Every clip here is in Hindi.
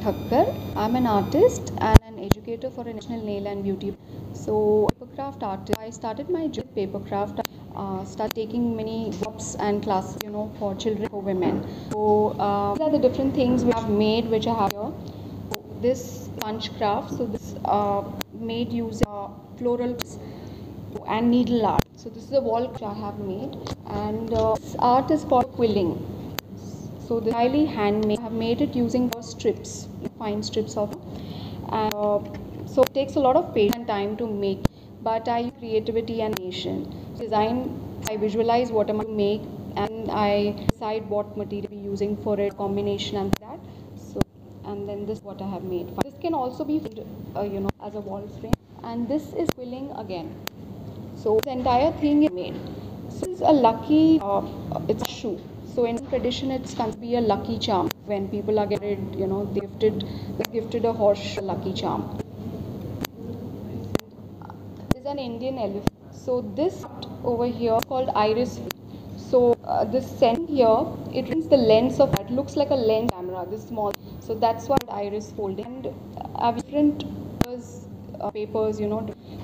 Thakkar. I'm an artist and an educator for a national nail and beauty. So, papercraft artist. I started my job with papercraft. Started taking many workshops and classes, for children, for women. So, these are the different things we have made, which I have here. So, this sponge craft. So, this made using floral and needle art. So, this is a wall which I have made, and this art is called quilling. So this is highly handmade. I have made it using strips, fine strips of, and so it takes a lot of patience and time to make. But I use creativity and nation. Design. I visualize what I'm going to make, and I decide what material to be using for it, combination and that. So, and then this is what I have made. This can also be, as a wall frame. And this is quilling again. So the entire thing is made. So it's a lucky, it's a shoe. So in tradition, it's can be a lucky charm. When people are getting, they gifted a horse a lucky charm. This is an Indian elephant. So this over here is called iris. So this scent here, it brings the lens of it looks like a lens camera. This small. So that's what iris folding. And I have different papers,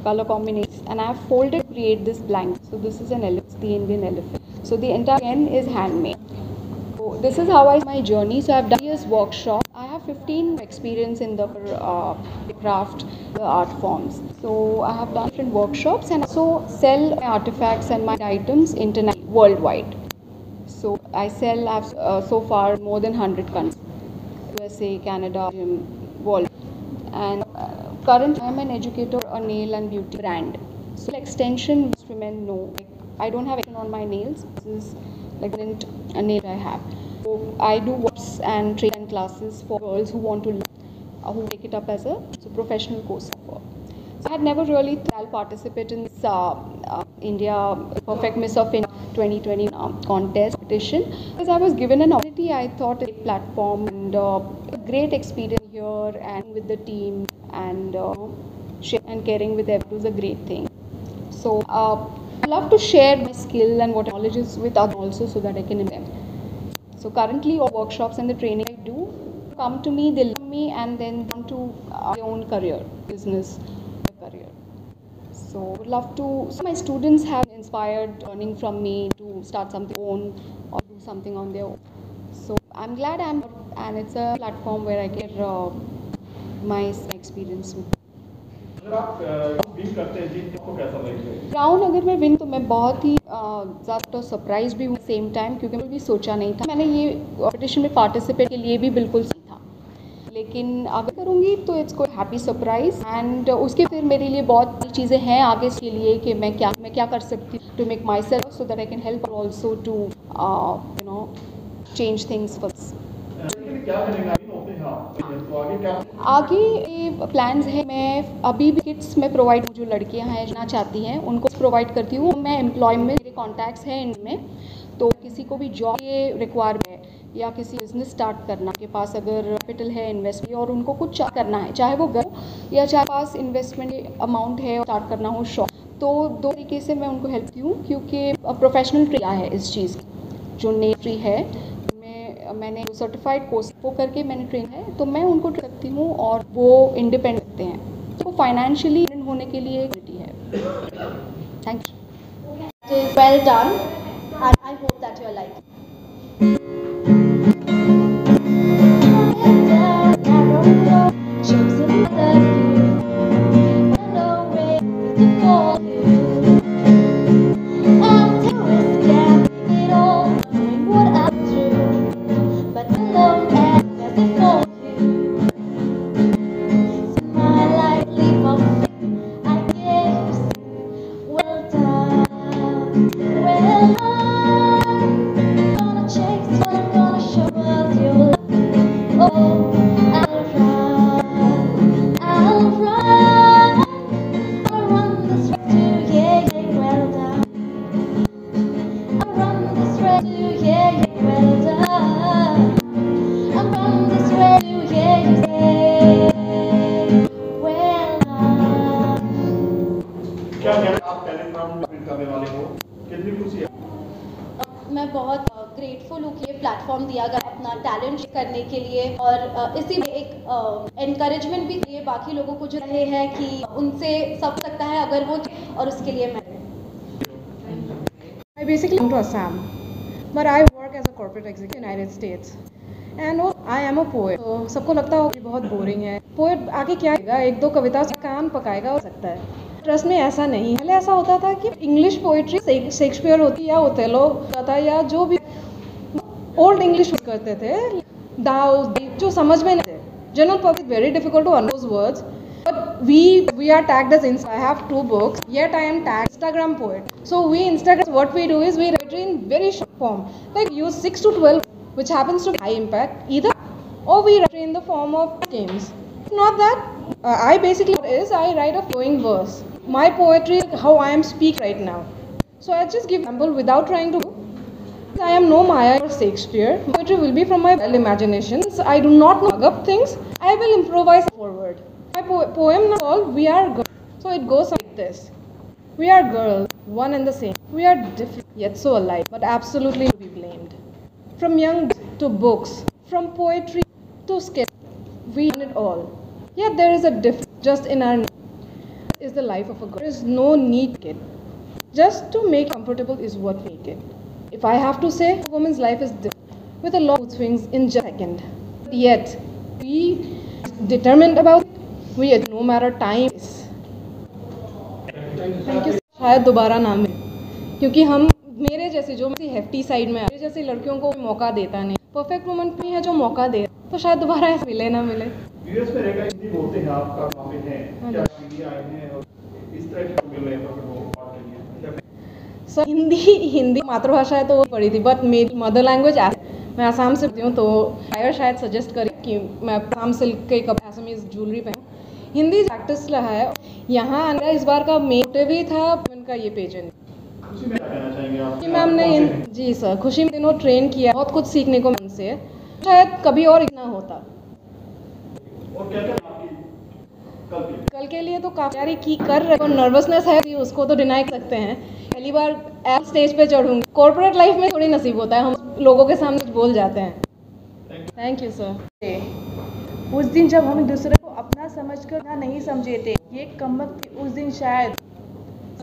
color combinations, and I have folded to create this blanket. So this is an elephant, the Indian elephant. So the entire pen is handmade. So this is how I my journey. So I've done years workshop. I have 15 experience in the craft, the art forms. So I have done different workshops and also sell my artifacts and my items internationally, worldwide. So I sell so far more than 100 countries, USA, Canada, world. And currently I'm an educator, a nail and beauty brand. So extension women know. Like, I don't have extension on my nails. This is like a nail I have. So I do workshops and training classes for girls who want to learn, who take it up as a professional course. So I had never really thought I'll participate in this India Perfect Miss of India 2020 contest competition, because I was given an opportunity. I thought a platform and a great experience here and with the team and sharing and caring with everyone was a great thing. So I love to share my skill and what knowledge is with others also, so that I can implement. So currently all workshops and the training I do come to me, they love me, and then want to their own career, business career. So would love to. So my students have inspired learning from me to start something own or do something on their own. So I'm glad and it's a platform where I get my experience with. अगर आप विन करते हैं जीत आपको कैसा लगेगा? राउंड अगर मैं विन तो मैं बहुत ही ज़्यादा सरप्राइज भी हूँ सेम टाइम, क्योंकि मैं भी सोचा नहीं था। मैंने ये कॉम्पिटिशन में पार्टिसिपेट के लिए भी बिल्कुल नहीं था, लेकिन अगर करूँगी तो इट्स को हैप्पी सरप्राइज। एंड उसके फिर मेरे लिए बहुत चीज़ें हैं आगे इसके लिए कि मैं क्या कर सकती हूँ to make myself so that I can help also to change things for क्या करेंगे होते हैं आप तो आगे क्या आगे प्लान्स है। मैं अभी भी किट्स में प्रोवाइड, जो लड़कियां हैं जाना चाहती हैं उनको प्रोवाइड करती हूँ। मैं एम्प्लॉयमेंट, मेरे कॉन्टैक्ट्स हैं इनमें, तो किसी को भी जॉब के रिक्वायरमेंट है या किसी बिजनेस स्टार्ट करना के पास अगर कैपिटल है इन्वेस्टमेंट और उनको कुछ करना है, चाहे वो घर या चाहे पास इन्वेस्टमेंट अमाउंट है और स्टार्ट करना हो शॉप, तो दो तरीके से मैं उनको हेल्प करती हूँ। क्योंकि प्रोफेशनल ट्री है इस चीज़ जो नेल ट्री है, मैंने सर्टिफाइड कोर्स वो करके मैंने ट्रेन है, तो मैं उनको ट्रेन करती हूँ और वो इंडिपेंडेंट होते हैं। तो फाइनेंशियली होने के लिए एक है। Thank you. Well done, and I hope that you are liking. मैं बहुत ग्रेटफुल हूँ कि ये प्लेटफॉर्म दिया गया अपना टैलेंट करने के लिए, और इसी में एक एनकरेजमेंट भी दिए बाकी लोगों को जो रहे हैं कि उनसे सब सकता है अगर वो, और उसके लिए मैं I basically come to Assam, but I work as a corporate executive in the United States. And I am a poet. तो सबको लगता होगा कि बहुत बोरिंग है, पोएट आगे क्या आएगा, एक दो कविता से कान पकाएगा हो सकता है। ट्रस्ट में ऐसा नहीं, पहले ऐसा होता था कि इंग्लिश पोइट्री शेक्सपियर होती या ओथेलो होता था या जो भी ओल्ड इंग्लिश करते थे, दाउ जो समझ में नहीं थे, general public very difficult to understand those words. But we are tagged as Insta. I have 2 books, yet I am tagged Instagram poet. So we Instagram, what we do is we write in very short form, like use 6 to 12, which happens to be high impact either, or we write in the form of games. If not that, I basically I write a flowing verse. My poetry is how I am speaking right now. So I just give example without trying to. I am no Maya or Shakespeare. Poetry will be from my imaginations. I do not know up things. I will improvise forward. My poem now called We Are Girls. So it goes like this. We are girls, one and the same. We are different, yet so alike, but absolutely to be blamed. From young to books, from poetry to sketch, we done it all. Yet there is a difference just in our name. Is the life of a girl. There is no need to it. Just to make comfortable is what we make it. If I have to say, a woman's life is different, with a lot of swings in just a second. Yet, we determined about it. We no matter time. Thank you. शायद दोबारा ना मिले, क्योंकि हम मेरे जैसे जो मेरी हेफ्टी साइड में मेरे जैसे लड़कियों को मौका देता नहीं, परफेक्ट वुमन भी है जो मौका दे, तो शायद दोबारा ऐसे मिले ना मिले. यूएस में रहकर हिंदी बोलते हैं, आपका वहाँ पे हैं, क्या इंडिया आए हैं और इस तरह के मिल रहे हैं तो वो बात करिए. सर हिंदी मातृभाषा है तो वो पढ़ी थी, बट मेरी मदर लैंग्वेज मैं आसाम से हूँ, तो शायद सजेस्ट करें कि मैं आसाम सिल्क के असमीज ज्वेलरी पहनूँ. हिंदी प्रैक्टिस रहा है यहाँ आना, इस बार का मोटिव ही था उनका ये पेजेंट. खुशी में क्या कहना चाहेंगे आप? मैम ने जी सर खुशी में दिनों ट्रेन किया, बहुत कुछ सीखने को मन से, शायद कभी और इतना होता. और क्या क्या कल के लिए तो काफी तैयारी की कर रहे, और नर्वसनेस है कि उसको तो डिनाई कर सकते हैं. पहली बार एप स्टेज पे चढ़ूंगी, कॉर्पोरेट लाइफ में थोड़ी नसीब होता है, हम लोगों के सामने कुछ बोल जाते हैं. Thank you sir. उस दिन जब हम एक दूसरे को अपना समझकर ना नहीं समझे थे, ये कमबख्त उस दिन शायद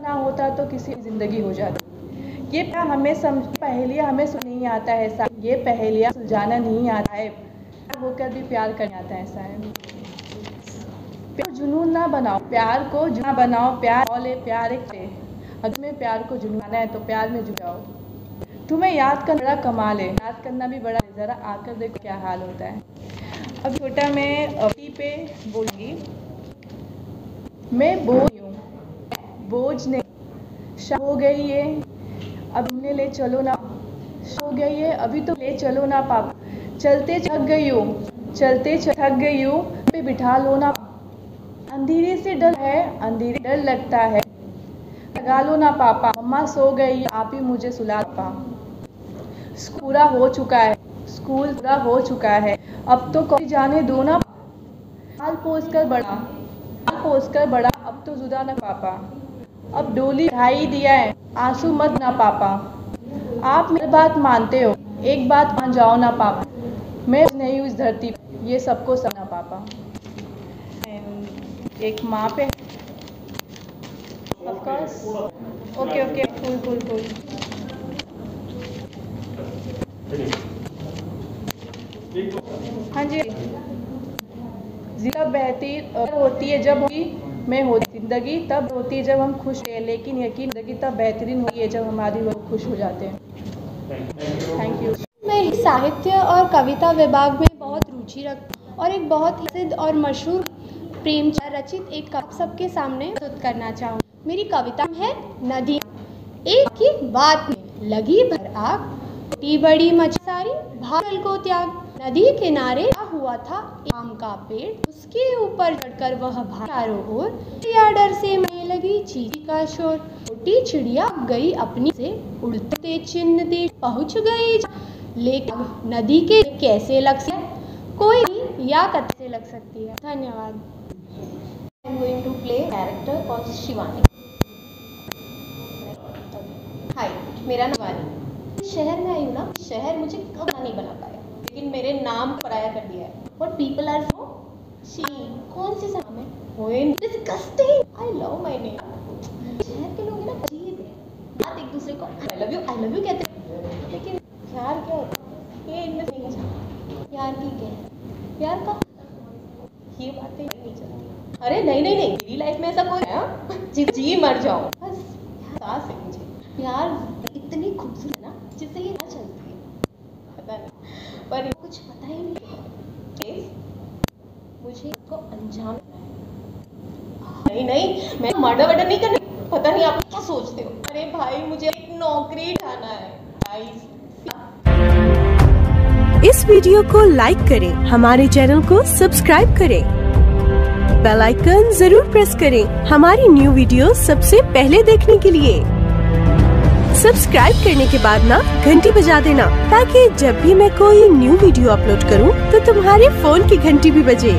ना होता तो किसी की जिंदगी हो जाती. ये हमें पहेलियाँ हमें नहीं आता है साहब, ये पहेलियाँ सुलझाना नहीं आता है, होकर भी प्यार करना आता है साहब. प्यार जुनून ना बनाओ, प्यार को जुनून बनाओ. प्यार एक है, अगर में प्यार को जुनूना है तो प्यार में जुड़ जाओ. तुम्हें याद करना बड़ा कमाल है, याद करना भी बड़ा, ज़रा आकर देखो क्या हाल होता है. अब छोटा मैं टी पे बोलूँगी. मैं बोझ हूँ, बोझ नहीं, हो गई है अब तुमने ले चलो ना, हो गई है अभी तो ले चलो ना पापा. चलते थक गई हूँ, चलते थक गई हूँ, पे बिठा लो ना. अंधेरे से डर है, अंधेरे डर लगता है, लगा लो ना पापा. मम्मा सो गई, आप ही मुझे सुला पा. स्कूल पूरा हो चुका है, स्कूल पूरा हो चुका है, अब तो कॉलेज जाने दो ना. हाल पोस कर बड़ा, अब तो जुदा ना पापा. अब डोली ढाई दिया है, आंसू मत ना पापा. आप मेरी बात मानते हो, एक बात मान जाओ ना पापा. मैं नहीं हूँ इस धरती पे, ये सबको समझना पापा. एक माँ पे ऑफ कोर्स. Okay cool. हाँ जी. जिंदगी बेहतर होती है जब मैं होती जिंदगी तब होती है जब हम खुश हैं, लेकिन यकीन जिंदगी तब बेहतरीन होती है जब हमारी लोग खुश हो जाते हैं. Thank you. मैं साहित्य और कविता विभाग में बहुत रुचि रखती हूँ और एक बहुत प्रसिद्ध और मशहूर प्रेमचंद रचित एक आप सबके सामने प्रस्तुत करना चाहूँ. मेरी कविता है नदी. एक की बात में लगी भर आग, छोटी बड़ी मछली सारी भागल को त्याग. नदी किनारे हुआ था आम का पेड़, उसके ऊपर चढ़कर वह चारों ओर. चिड़िया डर से मरने लगी, चींटी का शोर. छोटी चिड़िया गई अपनी से उड़ते चिन्ह दे, पहुँच गई. लेकिन नदी के कैसे लग सकती है, कोई या कैसे लग सकती है. धन्यवाद. I am going to play character of Shivani. हाय, मेरा नाम शिवानी. शहर में आई हूँ ना, शहर मुझे कब नहीं बना पाया. लेकिन मेरे नाम पराया कर दिया है। What people are so she कौन सी नाम है? ओए disgusting. I love my name. शहर के लोग ना अजीब है, बात एक दूसरे को I love you कहते हैं, लेकिन प्यार क्या होता है ये इनमें नहीं जानते। प्यार की क्या है, प्यार का ये बातें नहीं चलती। अरे नहीं मेरी लाइफ में ऐसा कोई है जी मर जाओ बस एहसास है मुझे। प्यार इतनी खूबसूरत है ना जिससे ये ना चलती है, पता नहीं पर कुछ पता ही नहीं। मुझे इसको अंजाम देना है। नहीं मैं मर्डर वर्डर नहीं करना। पता नहीं आप क्या सोचते हो। अरे भाई मुझे एक नौकरी ढाना है गाइस। इस वीडियो को लाइक करें, हमारे चैनल को सब्सक्राइब करें, बेल आइकन जरूर प्रेस करें हमारी न्यू वीडियो सबसे पहले देखने के लिए। सब्सक्राइब करने के बाद ना घंटी बजा देना, ताकि जब भी मैं कोई न्यू वीडियो अपलोड करूं तो तुम्हारे फोन की घंटी भी बजे।